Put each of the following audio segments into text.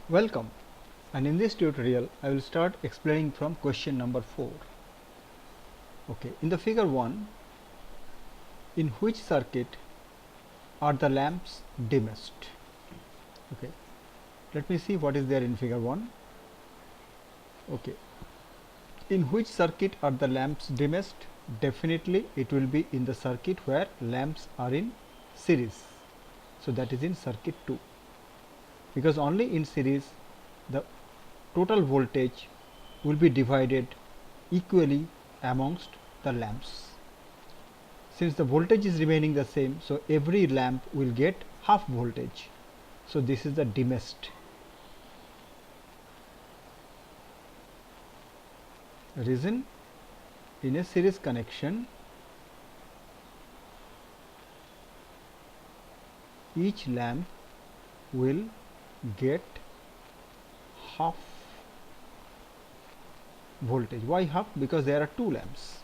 Welcome, and in this tutorial I will start explaining from question number 4. Okay, in the figure 1, in which circuit are the lamps dimmest? Okay, let me see what is there in figure 1. Okay, in which circuit are the lamps dimmest? Definitely it will be in the circuit where lamps are in series. So that is in circuit 2, because only in series the total voltage will be divided equally amongst the lamps. Since the voltage is remaining the same, so every lamp will get half voltage. So this is the dimmest. Reason, in a series connection, each lamp will get half voltage. Why half? Because there are 2 lamps.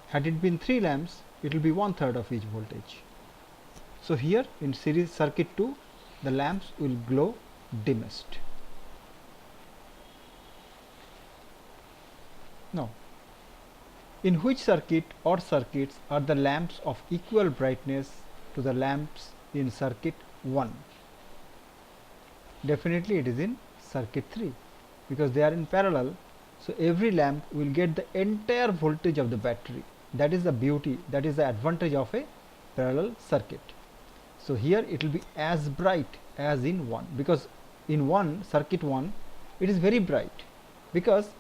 Had it been 3 lamps, it will be 1/3 of each voltage. So here in series circuit 2, the lamps will glow dimmest. Now, in which circuit or circuits are the lamps of equal brightness to the lamps in circuit 1? Definitely it is in circuit 3, because they are in parallel. So every lamp will get the entire voltage of the battery. That is the beauty, that is the advantage of a parallel circuit. So here it will be as bright as in 1, because in circuit 1 it is very bright, because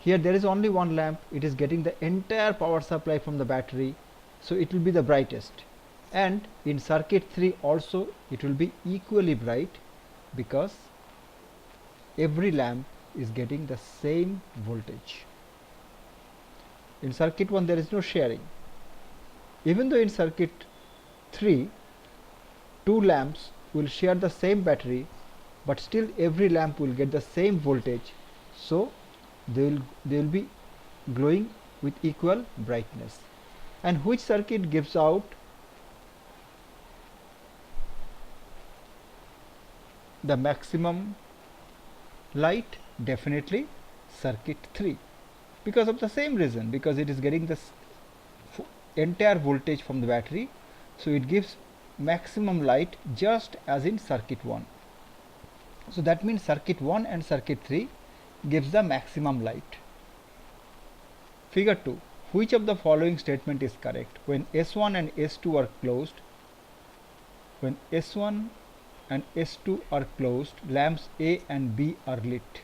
here there is only one lamp, it is getting the entire power supply from the battery, so it will be the brightest. And in circuit 3 also it will be equally bright, because every lamp is getting the same voltage. In circuit 1 there is no sharing. Even though in circuit 3 2 lamps will share the same battery, but still every lamp will get the same voltage, so they will be glowing with equal brightness. And which circuit gives out the maximum light? Definitely circuit 3, because of the same reason, because it is getting the entire voltage from the battery, so it gives maximum light just as in circuit 1. So that means circuit 1 and circuit 3 gives the maximum light. Figure 2. Which of the following statement is correct? When S1 and S2 are closed, when S1 and S2 are closed, lamps A and B are lit.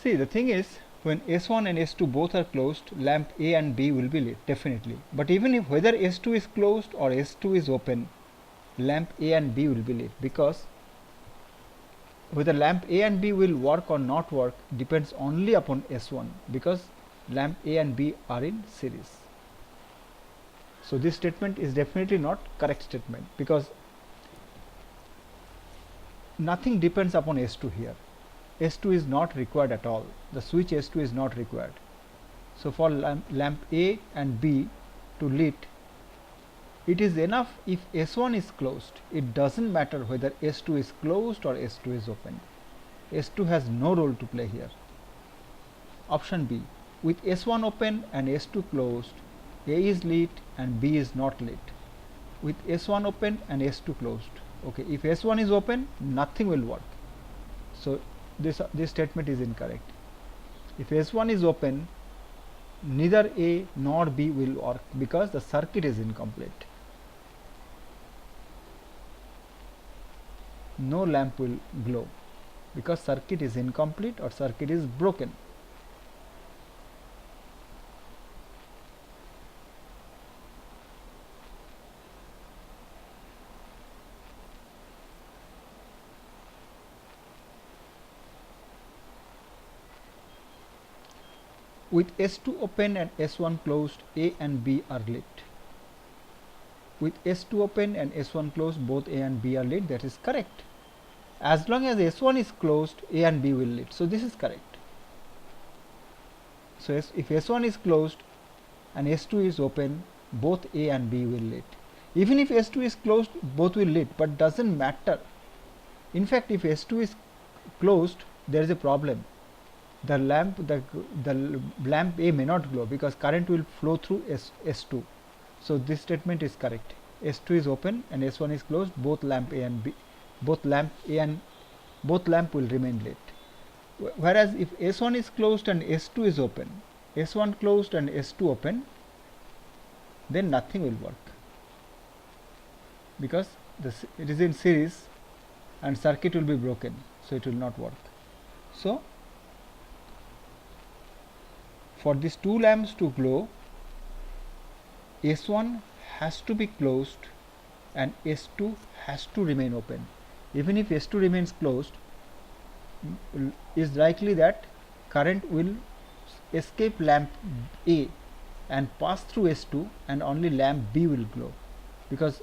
See, the thing is, when S1 and S2 both are closed, lamp A and B will be lit, definitely. But even if whether S2 is closed or S2 is open, lamp A and B will be lit, because whether lamp A and B will work or not work depends only upon S1, because lamp A and B are in series. So this statement is definitely not correct statement, because nothing depends upon S2 here. S2 is not required at all. The switch S2 is not required. So for lamp A and B to lit, it is enough if S1 is closed. It doesn't matter whether S2 is closed or S2 is open. S2 has no role to play here. Option B. With S1 open and S2 closed, A is lit and B is not lit. With S1 open and S2 closed. Okay, if S1 is open, nothing will work. So this statement is incorrect. If S1 is open, neither A nor B will work, because the circuit is incomplete. No lamp will glow, because circuit is incomplete or circuit is broken. With S2 open and S1 closed, A and B are lit. With S2 open and S1 closed, both A and B are lit. That is correct. As long as S1 is closed, A and B will lit. So this is correct. So if S1 is closed and S2 is open, both A and B will lit. Even if S2 is closed, both will lit, but doesn't matter. In fact, if S2 is closed, there is a problem. The lamp A may not glow because current will flow through S2. So this statement is correct. S2 is open and S1 is closed. Both lamp A and both lamp will remain lit. Whereas if S1 is closed and S2 is open, S1 closed and S2 open, then nothing will work because it is in series and circuit will be broken, so it will not work. So for these two lamps to glow, S1 has to be closed and S2 has to remain open. Even if S2 remains closed, is likely that current will escape lamp A and pass through S2 and only lamp B will glow, because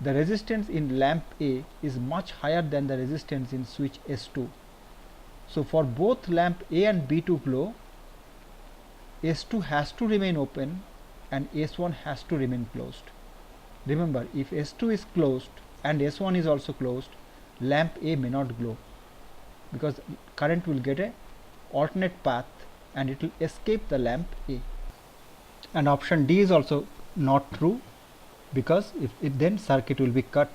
the resistance in lamp A is much higher than the resistance in switch S2. So for both lamp A and B to glow, S2 has to remain open and S1 has to remain closed. Remember, if S2 is closed and S1 is also closed, lamp A may not glow because current will get a alternate path and it will escape the lamp A. And option D is also not true, because if then circuit will be cut